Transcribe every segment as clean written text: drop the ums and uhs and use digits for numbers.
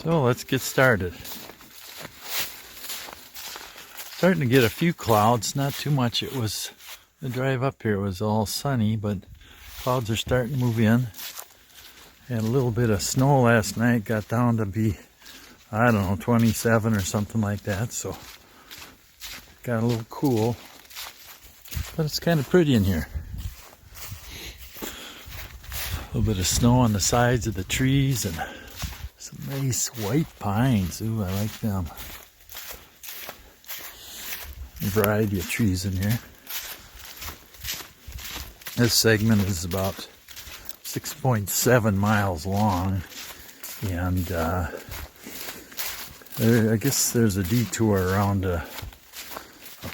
So let's get started. Starting to get a few clouds, not too much. It was, the drive up here was all sunny, but clouds are starting to move in. Had a little bit of snow last night, got down to be, I don't know, 27 or something like that, so got a little cool. But it's kind of pretty in here. A little bit of snow on the sides of the trees and some nice white pines. Ooh, I like them. A variety of trees in here. This segment is about 6.7 miles long, and I guess there's a detour around a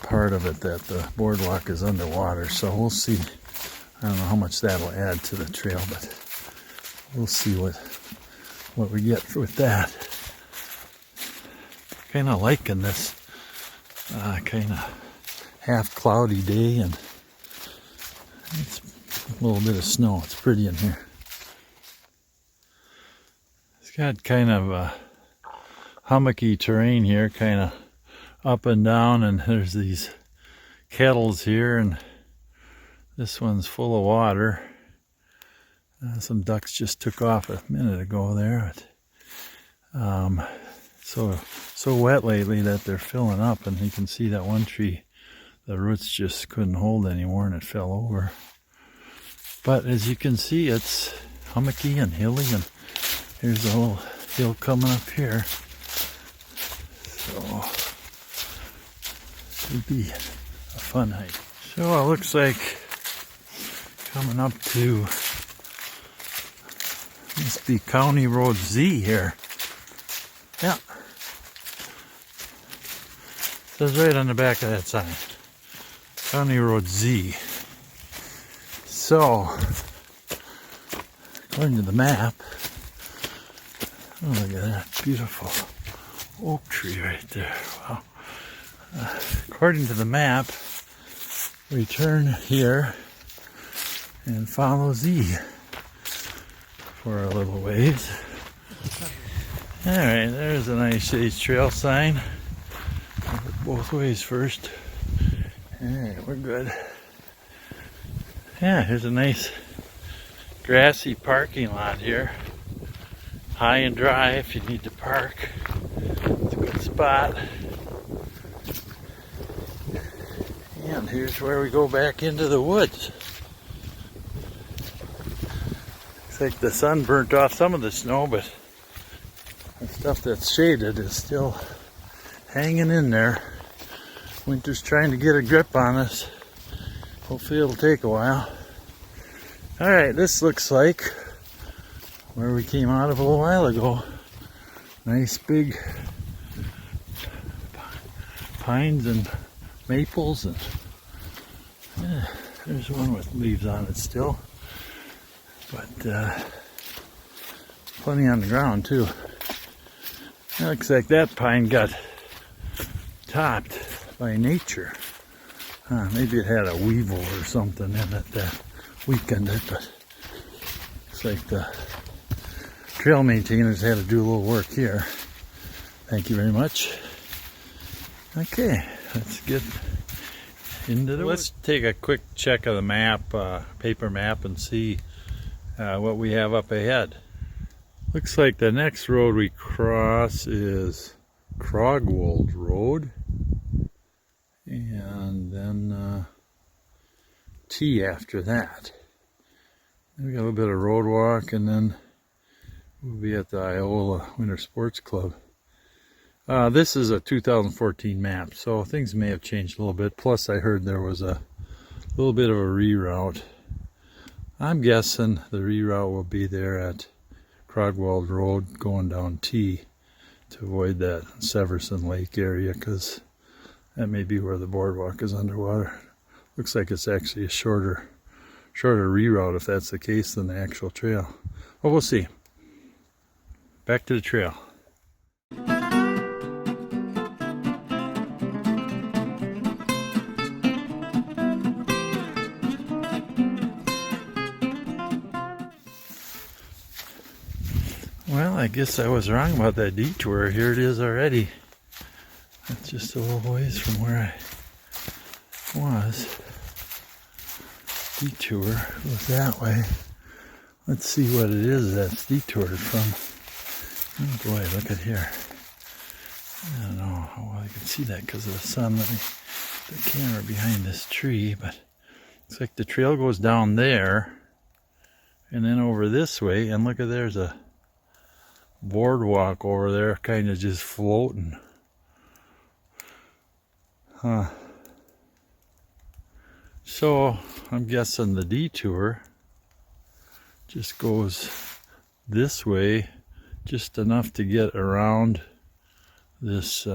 part of it that the boardwalk is underwater, so we'll see. I don't know how much that'll add to the trail, but we'll see what we get with that. Kind of liking this kind of half cloudy day, and it's a little bit of snow. It's pretty in here. It's got kind of a hummocky terrain here, kind of up and down, and there's these kettles here, and this one's full of water. Some ducks just took off a minute ago there. But, so wet lately that they're filling up, and you can see that one tree, the roots just couldn't hold anymore and it fell over. But as you can see, it's hummocky and hilly, and here's a little hill coming up here. So it'll be a fun hike. So it looks like coming up to, must be County Road Z here. Yeah. Says right on the back of that sign, County Road Z. So, according to the map, oh, look at that beautiful oak tree right there. Wow. According to the map, we turn here and follow Z for a little ways. Alright, there's a nice Shades Trail sign. Both ways first. Alright, we're good. Yeah, here's a nice grassy parking lot here. High and dry if you need to park. It's a good spot. And here's where we go back into the woods. Looks like the sun burnt off some of the snow, but the stuff that's shaded is still hanging in there. Winter's trying to get a grip on us. Hopefully it'll take a while. Alright, this looks like where we came out of a little while ago. Nice big pines and maples, and yeah, there's one with leaves on it still. But plenty on the ground too. It looks like that pine got topped by nature. Maybe it had a weevil or something in it that weakened it, but looks like the trail maintainers had to do a little work here. Thank you very much. Okay, let's get into the Let's take a quick check of the map, paper map, and see what we have up ahead. Looks like the next road we cross is Crogwold Road, and then T after that. We got a little bit of road walk, and then we'll be at the Hope-Iola Winter Sports Club. This is a 2014 map, so things may have changed a little bit. Plus, I heard there was a little bit of a reroute. I'm guessing the reroute will be there at Crogwold Road going down T to avoid that Severson Lake area, because that may be where the boardwalk is underwater. Looks like it's actually a shorter reroute if that's the case than the actual trail. Well, we'll see. Back to the trail. Well, I guess I was wrong about that detour. Here it is already. That's just a little ways from where I was. Detour goes that way. Let's see what it is that's detoured from. Oh boy, look at here. I don't know how well I can see that because of the sun. Let me put the camera behind this tree, but looks like the trail goes down there and then over this way, and look at there's a boardwalk over there kind of just floating. Huh. So I'm guessing the detour just goes this way, just enough to get around this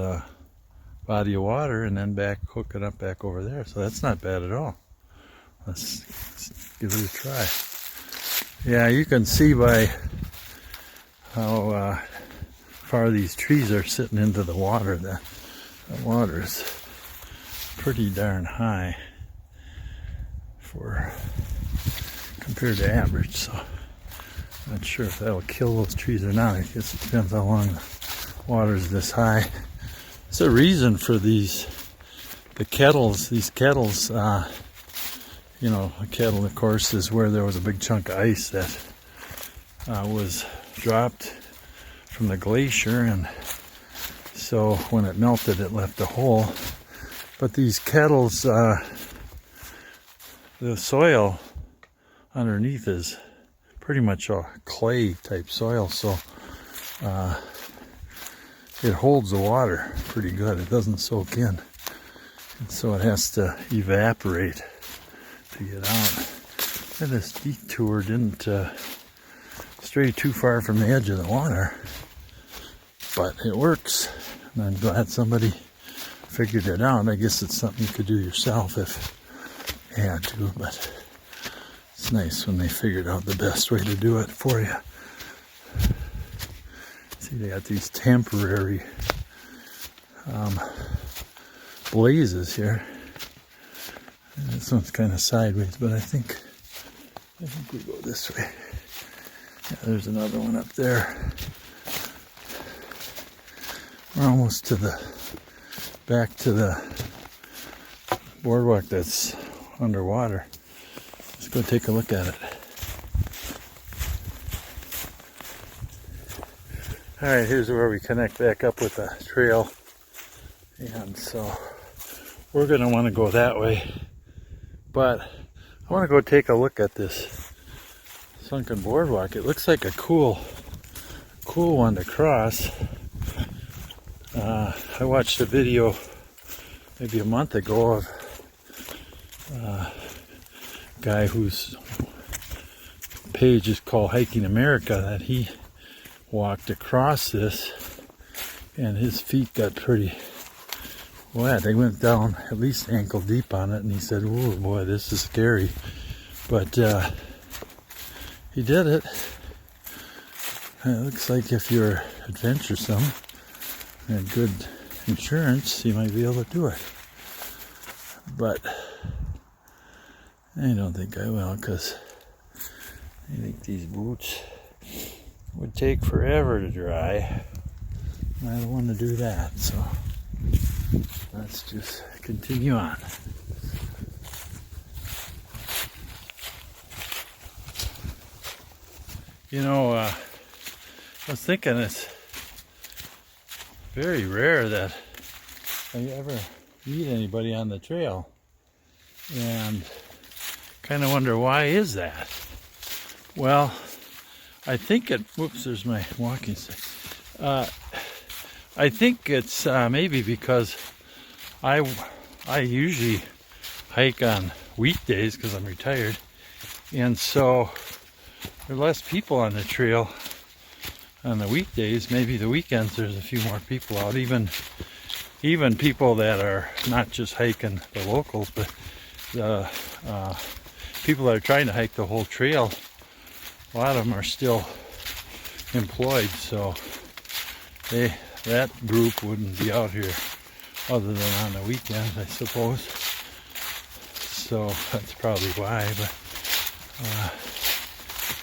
body of water and then back, hook it up back over there. So that's not bad at all. Let's give it a try. Yeah, you can see by how far these trees are sitting into the water that the water is pretty darn high for compared to average. So I'm not sure if that'll kill those trees or not. I guess it depends how long the water is this high. There's a reason for these kettles. These kettles, you know, a kettle, of course, is where there was a big chunk of ice that was dropped from the glacier, and so when it melted, it left a hole. But these kettles, the soil underneath is pretty much a clay type soil, so it holds the water pretty good. It doesn't soak in, and so it has to evaporate to get out. And this detour didn't stray too far from the edge of the water, but it works, and I'm glad somebody figured it out. I guess it's something you could do yourself if you had to, but it's nice when they figured out the best way to do it for you. See, they got these temporary blazes here. And this one's kind of sideways, but I think we go this way. Yeah, there's another one up there. We're almost to back to the boardwalk that's underwater. Let's go take a look at it. Alright, here's where we connect back up with the trail. And so we're going to want to go that way. But I want to go take a look at this sunken boardwalk. It looks like a cool one to cross. I watched a video maybe a month ago of a guy whose page is called Hiking America, that he walked across this and his feet got pretty wet. They went down at least ankle deep on it, and he said, "Oh boy, this is scary." But he did it. And it looks like if you're adventuresome and good insurance, you might be able to do it. But I don't think I will, because I think these boots would take forever to dry. I don't want to do that, so let's just continue on. You know, I was thinking it's very rare that I ever meet anybody on the trail, and kind of wonder, why is that? Well, I think whoops, there's my walking stick. I think it's maybe because I usually hike on weekdays because I'm retired, and so there are less people on the trail on the weekdays. Maybe the weekends there's a few more people out, even people that are not just hiking the locals, but the people that are trying to hike the whole trail. A lot of them are still employed, so that group wouldn't be out here other than on the weekends, I suppose. So that's probably why. But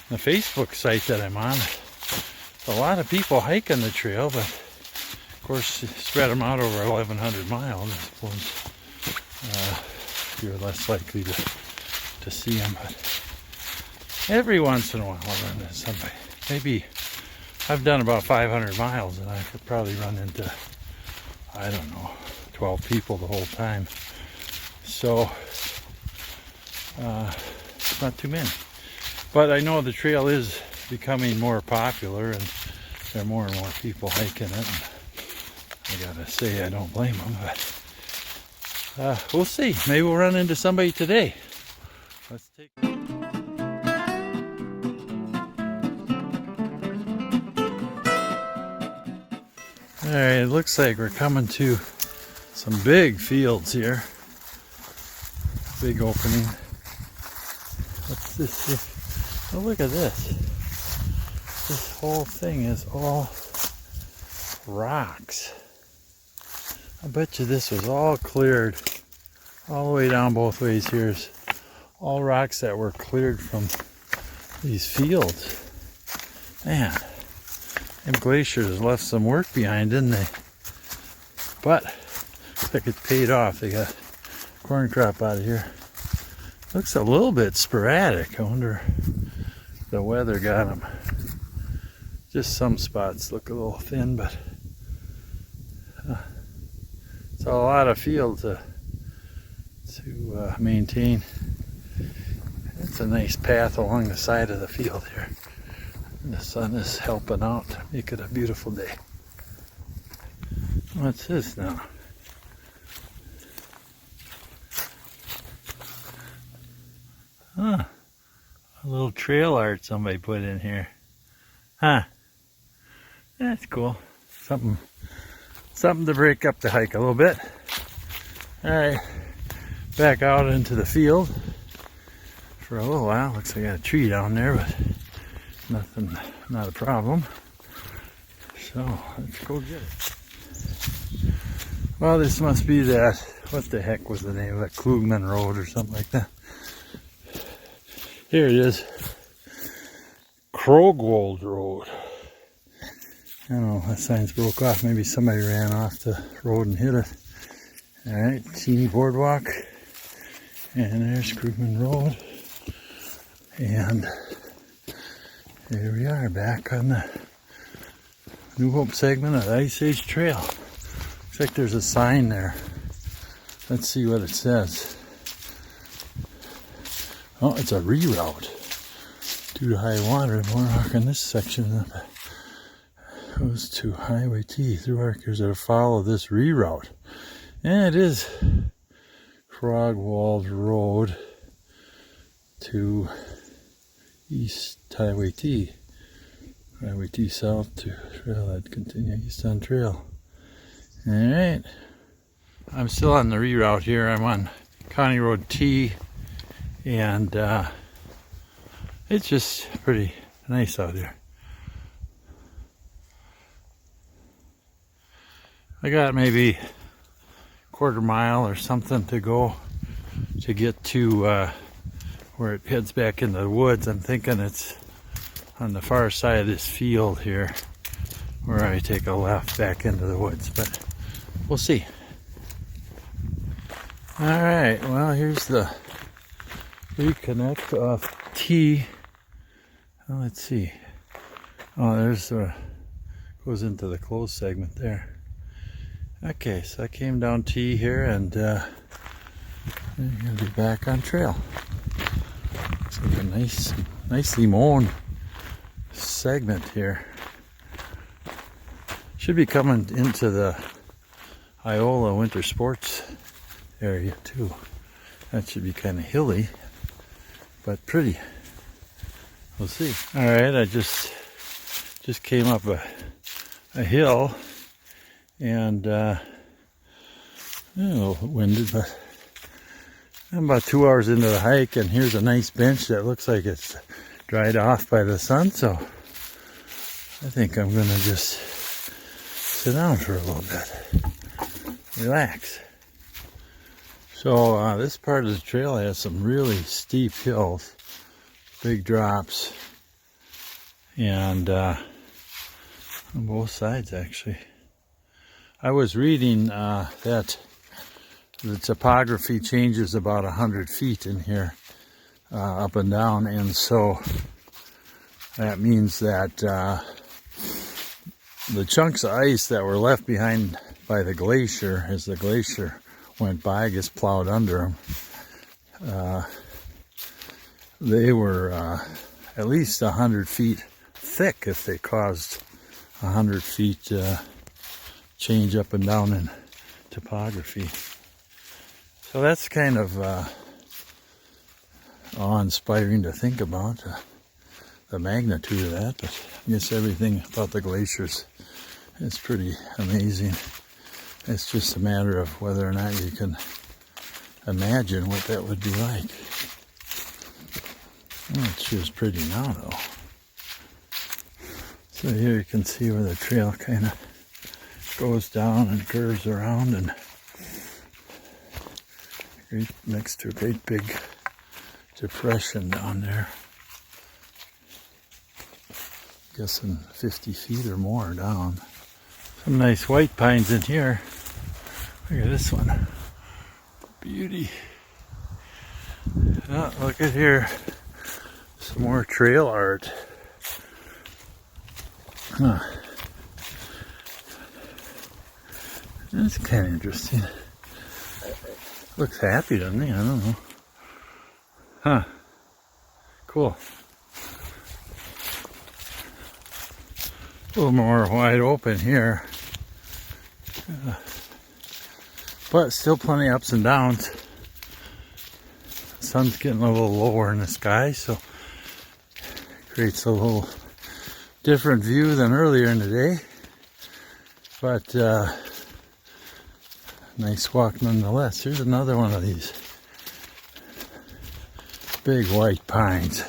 the Facebook site that I'm on, a lot of people hiking the trail, but of course, spread them out over 1,100 miles, I suppose. You're less likely to see them, but every once in a while I run into somebody. Maybe I've done about 500 miles, and I could probably run into, I don't know, 12 people the whole time. So, not too many. But I know the trail is becoming more popular, and there are more and more people hiking it. And I gotta say, I don't blame them, but we'll see. Maybe we'll run into somebody today. Let's take. All right, it looks like we're coming to some big fields here. Big opening. What's this here? Oh, look at this. This whole thing is all rocks. I bet you this was all cleared all the way down both ways. Here's all rocks that were cleared from these fields. Man, them glaciers left some work behind, didn't they? But looks like it paid off. They got corn crop out of here. Looks a little bit sporadic. I wonder if the weather got them. Just some spots look a little thin, but it's a lot of field to maintain. It's a nice path along the side of the field here. And the sun is helping out to make it a beautiful day. What's this now? Huh. A little trail art somebody put in here. Huh. That's cool. Something to break up the hike a little bit. Alright. Back out into the field for a little while. Looks like I got a tree down there, but nothing, not a problem. So let's go get it. Well, this must be that, what the heck was the name of that, Klugman Road or something like that. Here it is. Krogwold Road. I don't know, that sign's broke off. Maybe somebody ran off the road and hit it. Alright, Teeny Boardwalk. And there's Krugman Road. And here we are back on the New Hope segment of the Ice Age Trail. Looks like there's a sign there. Let's see what it says. Oh, it's a reroute. Due to high water, more rock in this section goes to Highway T through Archers that follow this reroute. And it is Krogwold Road to East Highway T. Highway T south to Trailhead, continue east on trail. Alright. I'm still on the reroute here. I'm on County Road T. And it's just pretty nice out here. I got maybe a quarter mile or something to go to get to where it heads back into the woods. I'm thinking it's on the far side of this field here where I take a left back into the woods, but we'll see. Alright, well, here's the reconnect off T. Well, let's see. Oh, there's goes into the closed segment there. Okay, so I came down T here, and I'm gonna be back on trail. Looks like a nicely mown segment here. Should be coming into the Iola winter sports area too. That should be kind of hilly, but pretty. We'll see. All right, I just came up a hill, and a little winded, but I'm about 2 hours into the hike, and here's a nice bench that looks like it's dried off by the sun, so I think I'm gonna just sit down for a little bit, relax. So this part of the trail has some really steep hills, big drops, and On both sides, actually. I was reading that the topography changes about 100 feet in here, up and down, and so that means that the chunks of ice that were left behind by the glacier, as the glacier went by, I guess plowed under them, they were at least 100 feet thick if they caused 100 feet change up and down in topography. So that's kind of awe-inspiring to think about, the magnitude of that, but I guess everything about the glaciers is pretty amazing. It's just a matter of whether or not you can imagine what that would be like. Well, it sure is pretty now, though. So here you can see where the trail kind of goes down and curves around, and next to a great big depression down there. Guessing 50 feet or more down. Some nice white pines in here. Look at this one. Beauty. Oh, look at here. Some more trail art. Huh. That's kind of interesting. Looks happy, doesn't he? I don't know. Huh. Cool. A little more wide open here. But still plenty of ups and downs. The sun's getting a little lower in the sky, so creates a little different view than earlier in the day. But nice walk nonetheless. Here's another one of these big white pines.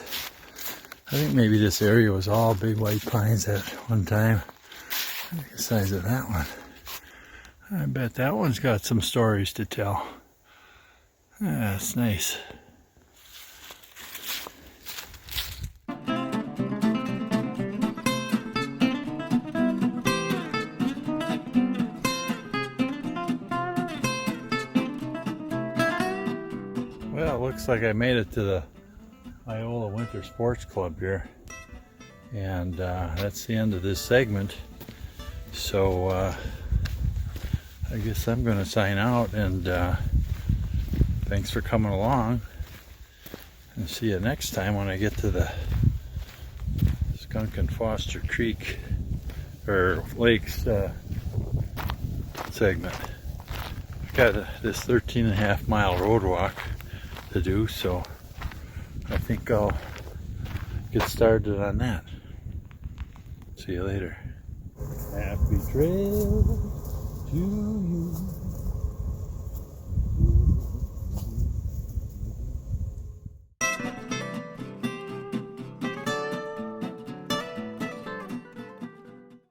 I think maybe this area was all big white pines at one time. Look at the size of that one. I bet that one's got some stories to tell. That's nice. Well, it looks like I made it to the Iola Winter Sports Club here, and that's the end of this segment. So I guess I'm going to sign out, and thanks for coming along, and see you next time when I get to the Skunk and Foster Creek or Lakes segment. I've got this 13.5 mile road walk to do, so I think I'll get started on that. See you later. Happy trail to you.